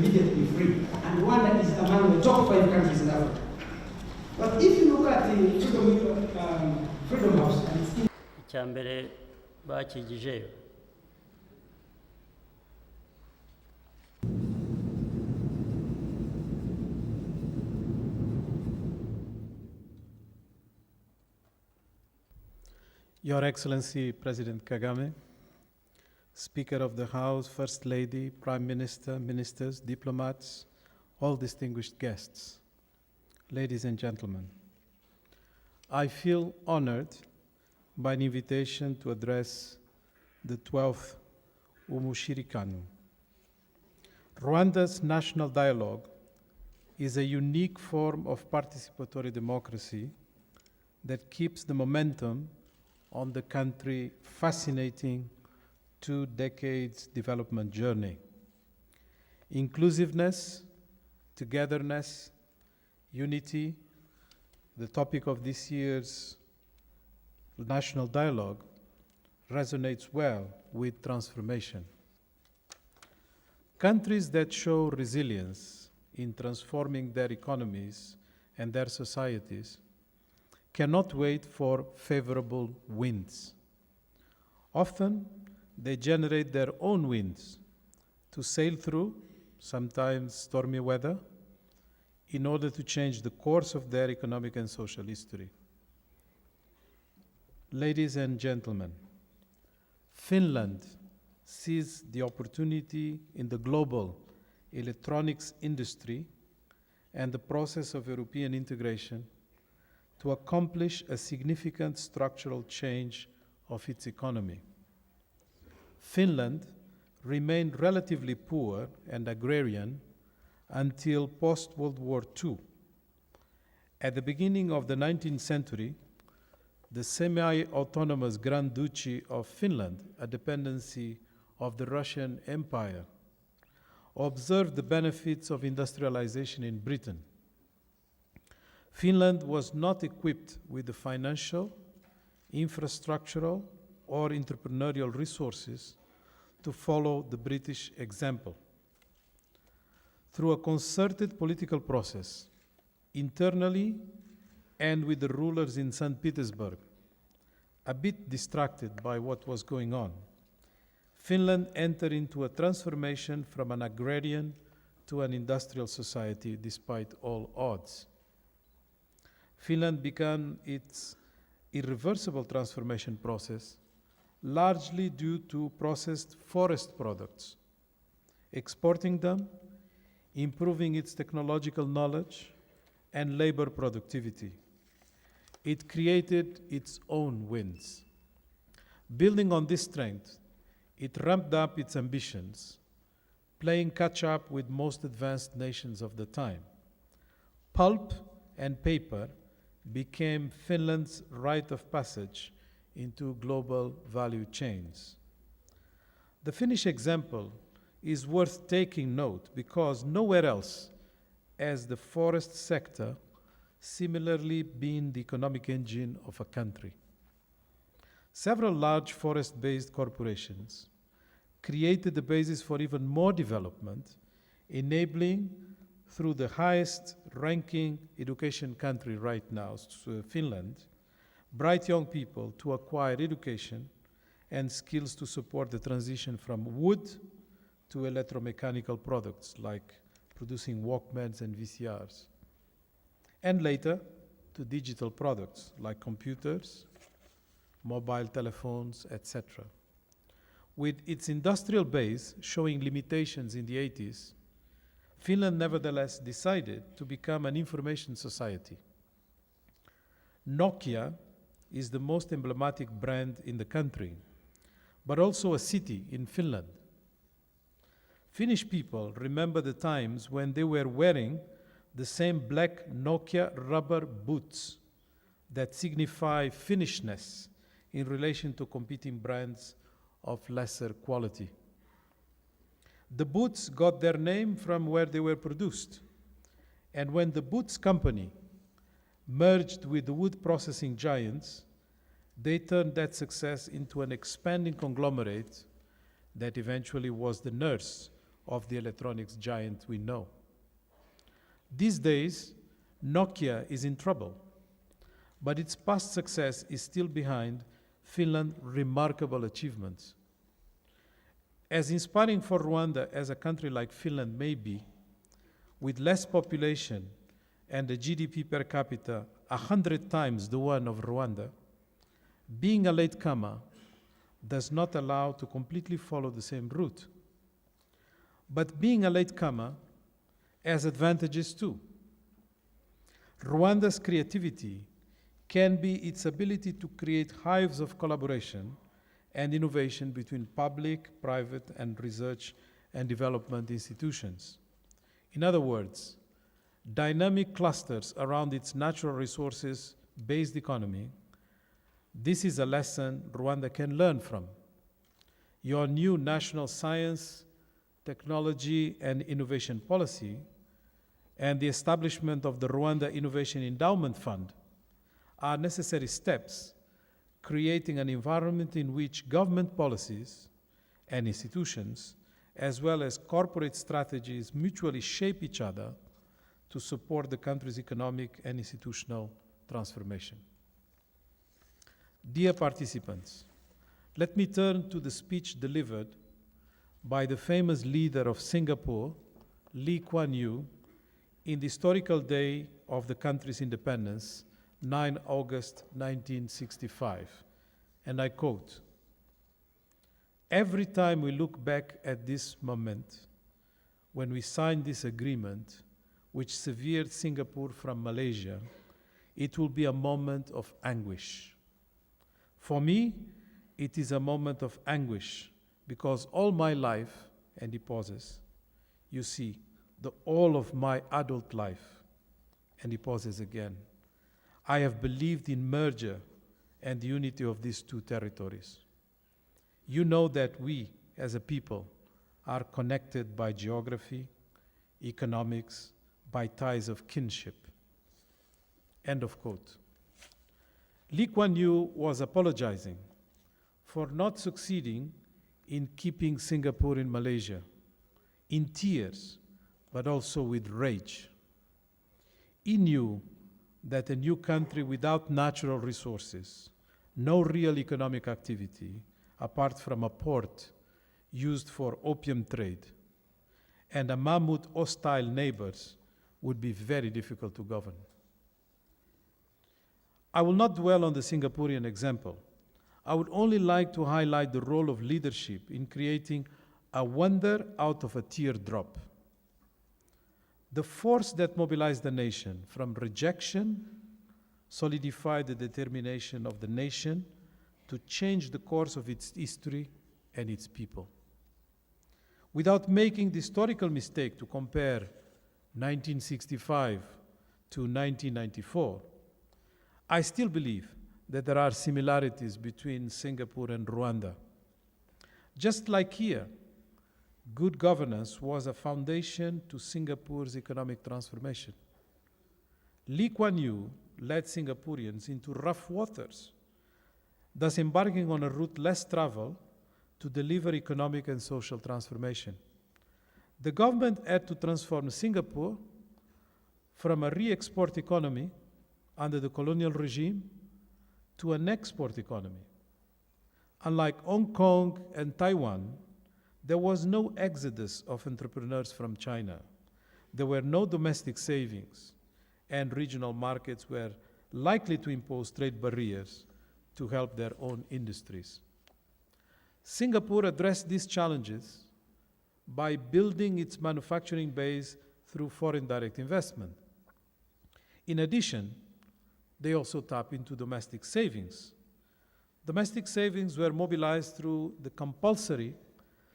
immediately free. And Rwanda is among the top 5 countries in Africa. But if you look at the Freedom House, and it's icya mbere bakigijeyo. Your Excellency President Kagame, Speaker of the House, First Lady, Prime Minister, ministers, diplomats, all distinguished guests, ladies and gentlemen, I feel honored by an invitation to address the 12th Umushirikano. Rwanda's national dialogue is a unique form of participatory democracy that keeps the momentum on the country's fascinating 2 decades development journey. Inclusiveness, togetherness, unity, the topic of this year's national dialogue, resonates well with transformation. Countries that show resilience in transforming their economies and their societies cannot wait for favorable winds. Often, they generate their own winds to sail through, sometimes stormy weather, in order to change the course of their economic and social history. Ladies and gentlemen, Finland sees the opportunity in the global electronics industry and the process of European integration to accomplish a significant structural change of its economy. Finland remained relatively poor and agrarian until post-World War II. At the beginning of the 19th century, the semi-autonomous Grand Duchy of Finland, a dependency of the Russian Empire, observed the benefits of industrialization in Britain. Finland was not equipped with the financial, infrastructural, or entrepreneurial resources to follow the British example. Through a concerted political process, internally and with the rulers in St. Petersburg, a bit distracted by what was going on, Finland entered into a transformation from an agrarian to an industrial society despite all odds. Finland began its irreversible transformation process largely due to processed forest products, exporting them, improving its technological knowledge and labor productivity. It created its own winds. Building on this strength, it ramped up its ambitions, playing catch-up with most advanced nations of the time. Pulp and paper became Finland's rite of passage into global value chains. The Finnish example is worth taking note because nowhere else has the forest sector similarly been the economic engine of a country. Several large forest-based corporations created the basis for even more development, enabling, through the highest ranking education country right now, Finland, bright young people to acquire education and skills to support the transition from wood to electromechanical products like producing Walkmans and VCRs, and later to digital products like computers, mobile telephones, etc. With its industrial base showing limitations in the 80s, Finland nevertheless decided to become an information society. Nokia is the most emblematic brand in the country, but also a city in Finland. Finnish people remember the times when they were wearing the same black Nokia rubber boots that signify Finnishness in relation to competing brands of lesser quality. The boots got their name from where they were produced, and when the Boots company merged with the wood processing giants, they turned that success into an expanding conglomerate that eventually was the nurse of the electronics giant we know. These days, Nokia is in trouble, but its past success is still behind Finland's remarkable achievements. As inspiring for Rwanda as a country like Finland may be, with less population and a GDP per capita 100 times the one of Rwanda, being a latecomer does not allow to completely follow the same route. But being a latecomer has advantages too. Rwanda's creativity can be its ability to create hives of collaboration and innovation between public, private, and research and development institutions. In other words, dynamic clusters around its natural resources-based economy. This is a lesson Rwanda can learn from. Your new national science, technology, and innovation policy, and the establishment of the Rwanda Innovation Endowment Fund are necessary steps, creating an environment in which government policies and institutions, as well as corporate strategies, mutually shape each other to support the country's economic and institutional transformation. Dear participants, let me turn to the speech delivered by the famous leader of Singapore, Lee Kuan Yew, in the historical day of the country's independence, 9 August 1965. And I quote, "Every time we look back at this moment, when we signed this agreement, which severed Singapore from Malaysia, it will be a moment of anguish. For me, it is a moment of anguish because all my life," and he pauses, "you see, the all of my adult life," and he pauses again, "I have believed in merger and the unity of these two territories. You know that we, as a people, are connected by geography, economics, by ties of kinship." End of quote. Lee Kuan Yew was apologizing for not succeeding in keeping Singapore in Malaysia, in tears, but also with rage. He knew that a new country without natural resources, no real economic activity, apart from a port used for opium trade, and a mammoth hostile neighbors would be very difficult to govern. I will not dwell on the Singaporean example. I would only like to highlight the role of leadership in creating a wonder out of a teardrop. The force that mobilized the nation from rejection solidified the determination of the nation to change the course of its history and its people. Without making the historical mistake to compare 1965 to 1994, I still believe that there are similarities between Singapore and Rwanda. Just like here, good governance was a foundation to Singapore's economic transformation. Lee Kuan Yew led Singaporeans into rough waters, thus embarking on a route less traveled to deliver economic and social transformation. The government had to transform Singapore from a re-export economy under the colonial regime to an export economy. Unlike Hong Kong and Taiwan, there was no exodus of entrepreneurs from China. There were no domestic savings, and regional markets were likely to impose trade barriers to help their own industries. Singapore addressed these challenges by building its manufacturing base through foreign direct investment. In addition, they also tap into domestic savings. Domestic savings were mobilized through the compulsory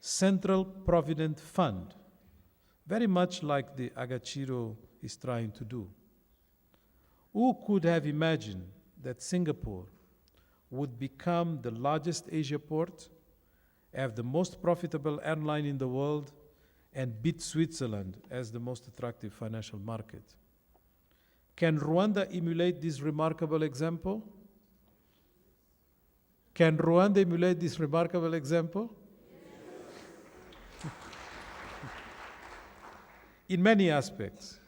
Central Provident Fund, very much like the Agachiro is trying to do. Who could have imagined that Singapore would become the largest Asia port, have the most profitable airline in the world, and beat Switzerland as the most attractive financial market? Can Rwanda emulate this remarkable example? Can Rwanda emulate this remarkable example? In many aspects,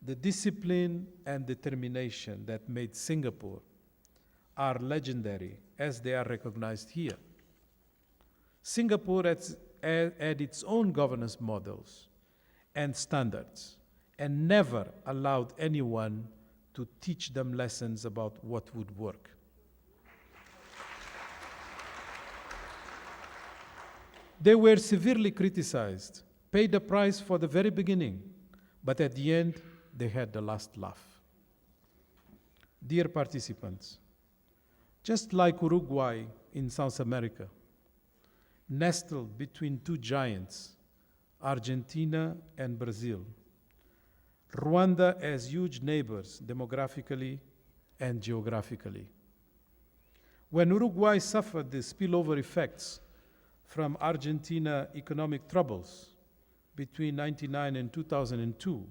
the discipline and determination that made Singapore are legendary as they are recognized here. Singapore had its own governance models and standards and never allowed anyone to teach them lessons about what would work. They were severely criticized, paid a price for the very beginning, but at the end, they had the last laugh. Dear participants, just like Uruguay in South America, nestled between two giants, Argentina and Brazil, Rwanda has huge neighbors demographically and geographically. When Uruguay suffered the spillover effects from Argentina economic troubles between 1999 and 2002,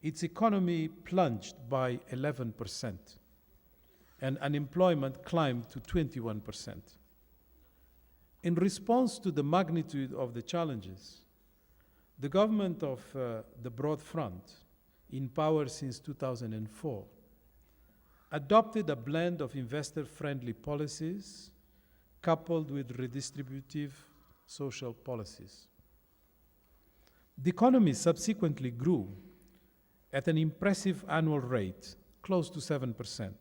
its economy plunged by 11%, and unemployment climbed to 21%. In response to the magnitude of the challenges, the government of the Broad Front, in power since 2004, adopted a blend of investor-friendly policies coupled with redistributive social policies. The economy subsequently grew at an impressive annual rate, close to 7%,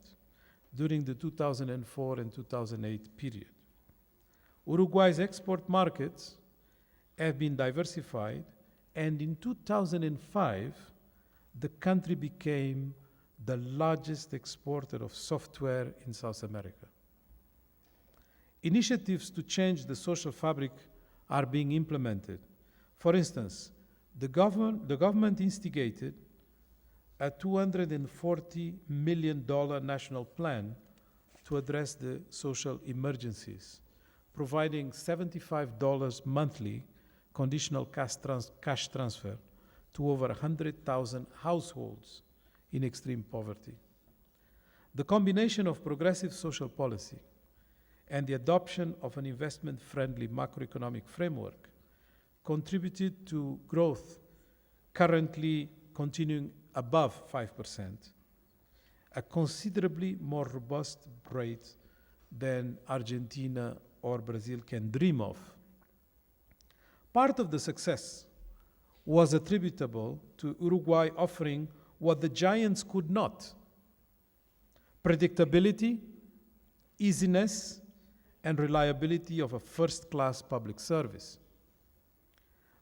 during the 2004 and 2008 period. Uruguay's export markets have been diversified, and in 2005, the country became the largest exporter of software in South America. Initiatives to change the social fabric are being implemented. For instance, the government instigated a $240 million national plan to address the social emergencies, providing $75 monthly conditional cash transfer to over 100,000 households in extreme poverty. The combination of progressive social policy and the adoption of an investment-friendly macroeconomic framework contributed to growth currently continuing above 5%, a considerably more robust rate than Argentina or Brazil can dream of. Part of the success was attributable to Uruguay offering what the giants could not: predictability, easiness, and reliability of a first-class public service.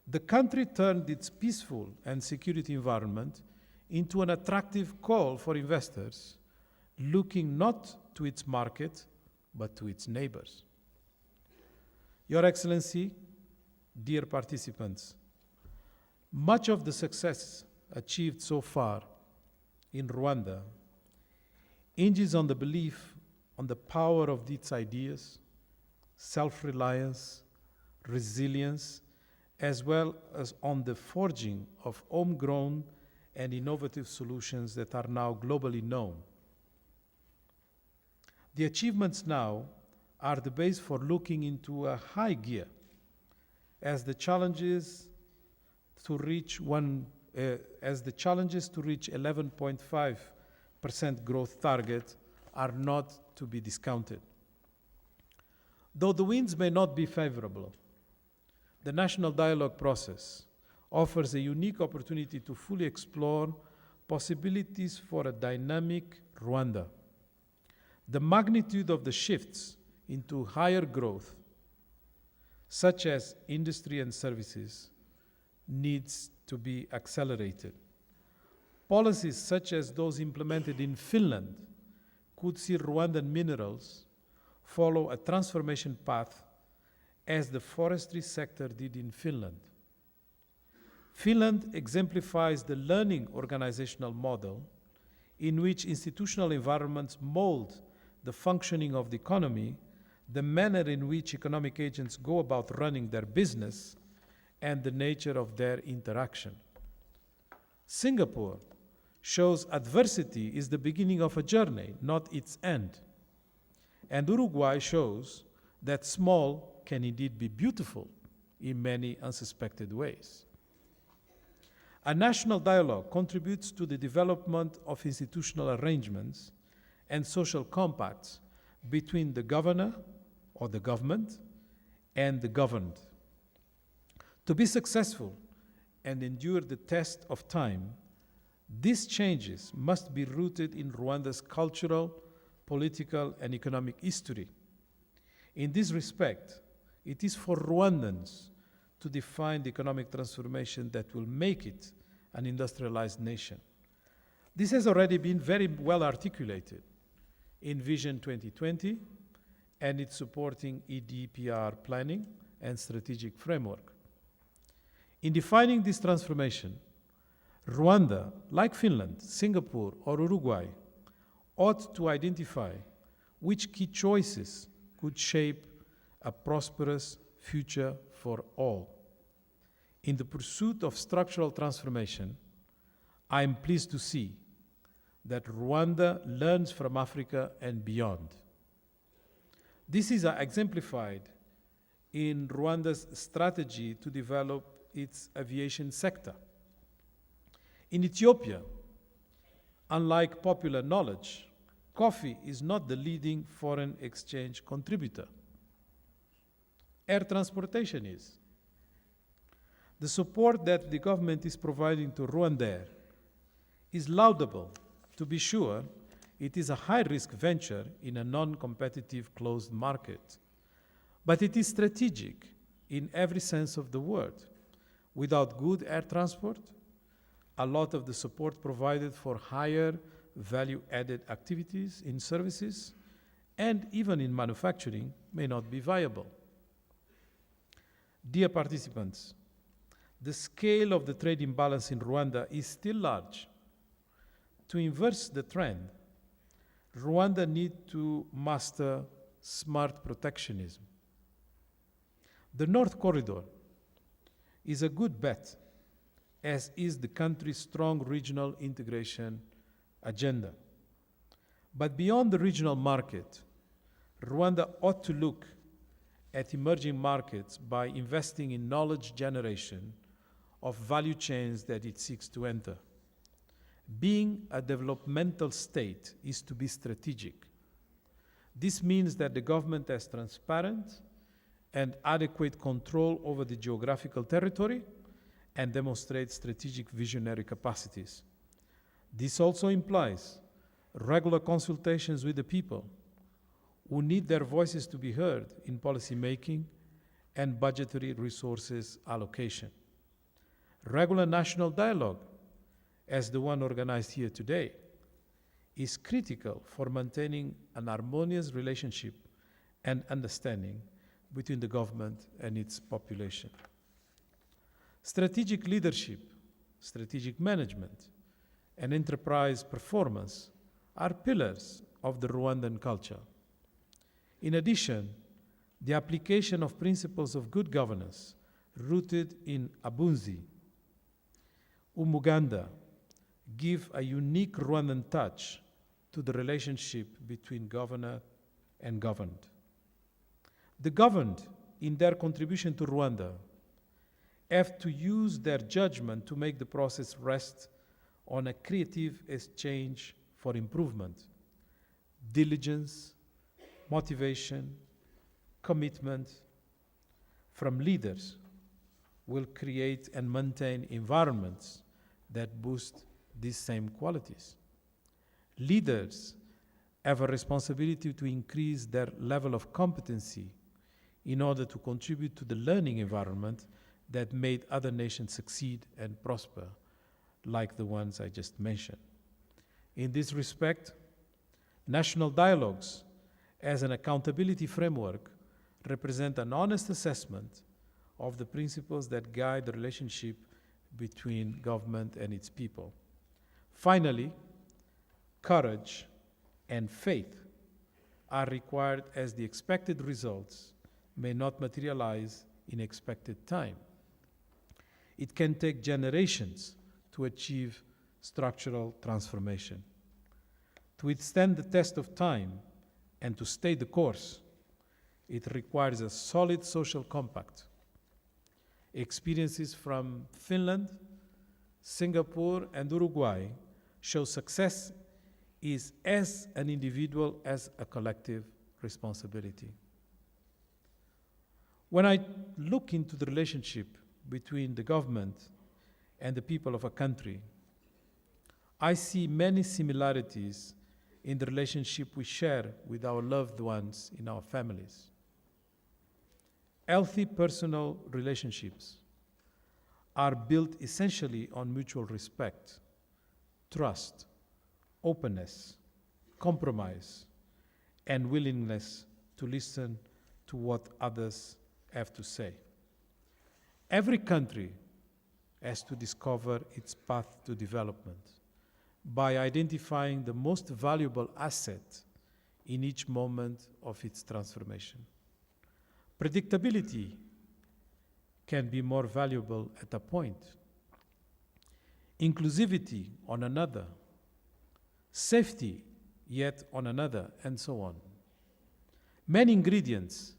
The country turned its peaceful and security environment into an attractive call for investors, looking not to its market, but to its neighbors. Your Excellency, dear participants, much of the success achieved so far in Rwanda hinges on the belief on the power of its ideas, self-reliance, resilience, as well as on the forging of homegrown and innovative solutions that are now globally known. The achievements now are the base for looking into a high gear as the challenges to reach 11.5% growth target are not to be discounted. Though the winds may not be favorable, the national dialogue process offers a unique opportunity to fully explore possibilities for a dynamic Rwanda. The magnitude of the shifts into higher growth, such as industry and services, needs to be accelerated. Policies such as those implemented in Finland could see Rwandan minerals follow a transformation path as the forestry sector did in Finland. Finland exemplifies the learning organizational model in which institutional environments mold the functioning of the economy, the manner in which economic agents go about running their business, and the nature of their interaction. Singapore shows adversity is the beginning of a journey, not its end. And Uruguay shows that small can indeed be beautiful in many unsuspected ways. A national dialogue contributes to the development of institutional arrangements and social compacts between the governor or the government and the governed. To be successful and endure the test of time, these changes must be rooted in Rwanda's cultural, political, and economic history. In this respect, it is for Rwandans to define the economic transformation that will make it an industrialized nation. This has already been very well articulated in Vision 2020 and its supporting EDPR planning and strategic framework. In defining this transformation, Rwanda, like Finland, Singapore, or Uruguay, ought to identify which key choices could shape a prosperous future for all. In the pursuit of structural transformation, I am pleased to see that Rwanda learns from Africa and beyond. This is exemplified in Rwanda's strategy to develop its aviation sector. In Ethiopia, unlike popular knowledge, coffee is not the leading foreign exchange contributor. Air transportation is. The support that the government is providing to Rwandair is laudable. To be sure, it is a high-risk venture in a non-competitive closed market. But it is strategic in every sense of the word. Without good air transport, a lot of the support provided for higher value-added activities in services and even in manufacturing may not be viable. Dear participants, the scale of the trade imbalance in Rwanda is still large. To inverse the trend, Rwanda needs to master smart protectionism. The North Corridor is a good bet, as is the country's strong regional integration agenda. But beyond the regional market, Rwanda ought to look at emerging markets by investing in knowledge generation of value chains that it seeks to enter. Being a developmental state is to be strategic. This means that the government has transparent and adequate control over the geographical territory and demonstrates strategic visionary capacities. This also implies regular consultations with the people who need their voices to be heard in policy making and budgetary resources allocation. Regular national dialogue, as the one organized here today, is critical for maintaining an harmonious relationship and understanding between the government and its population. Strategic leadership, strategic management, and enterprise performance are pillars of the Rwandan culture. In addition, the application of principles of good governance rooted in Abunzi, Umuganda, give a unique Rwandan touch to the relationship between governor and governed. The governed, in their contribution to Rwanda, have to use their judgment to make the process rest on a creative exchange for improvement, diligence, motivation, commitment from leaders will create and maintain environments that boost these same qualities. Leaders have a responsibility to increase their level of competency in order to contribute to the learning environment that made other nations succeed and prosper, like the ones I just mentioned. In this respect, national dialogues as an accountability framework represent an honest assessment of the principles that guide the relationship between government and its people. Finally, courage and faith are required as the expected results may not materialize in expected time. It can take generations to achieve structural transformation. To withstand the test of time and to stay the course, it requires a solid social compact. Experiences from Finland, Singapore and Uruguay show success is as an individual as a collective responsibility. When I look into the relationship between the government and the people of a country, I see many similarities in the relationship we share with our loved ones in our families. Healthy personal relationships are built essentially on mutual respect, trust, openness, compromise, and willingness to listen to what others have to say. Every country has to discover its path to development by identifying the most valuable asset in each moment of its transformation. Predictability can be more valuable at a point, inclusivity on another, safety yet on another, and so on. Many ingredients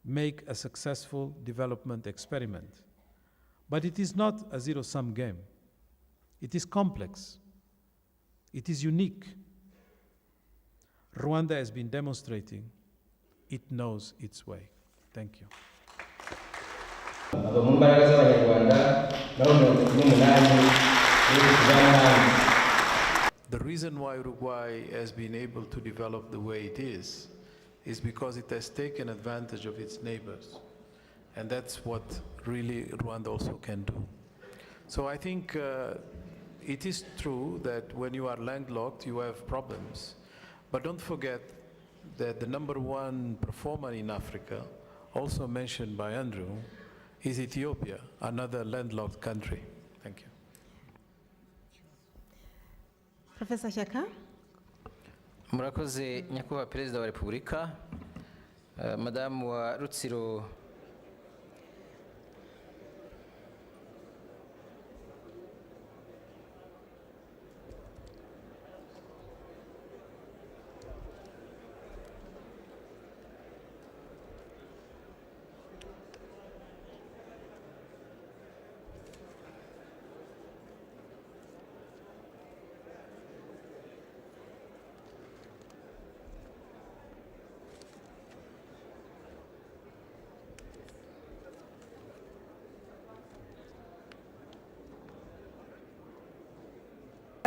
make a successful development experiment, but it is not a zero-sum game. It is complex. It is unique. Rwanda has been demonstrating it knows its way. Thank you. The reason why Uruguay has been able to develop the way it is because it has taken advantage of its neighbors. And that's what really Rwanda also can do. So I think it is true that when you are landlocked, you have problems. But don't forget that the #1 performer in Africa, also mentioned by Andrew, is Ethiopia, another landlocked country. Thank you. Professor Shaka. Murakoze nyakubahwa Perezida wa Repubulika, Madamu wa Rutsiro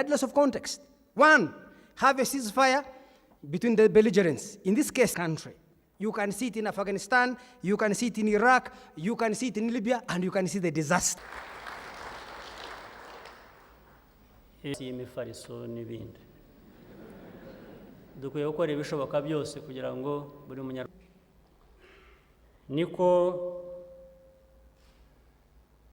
regardless of context. One, have a ceasefire between the belligerents. In this case, country. You can see it in Afghanistan, you can see it in Iraq, you can see it in Libya, and you can see the disaster. Imifariso n'ibindi dukwiye gukora ibishoboka byose kugira ngo buri munyarwanda niko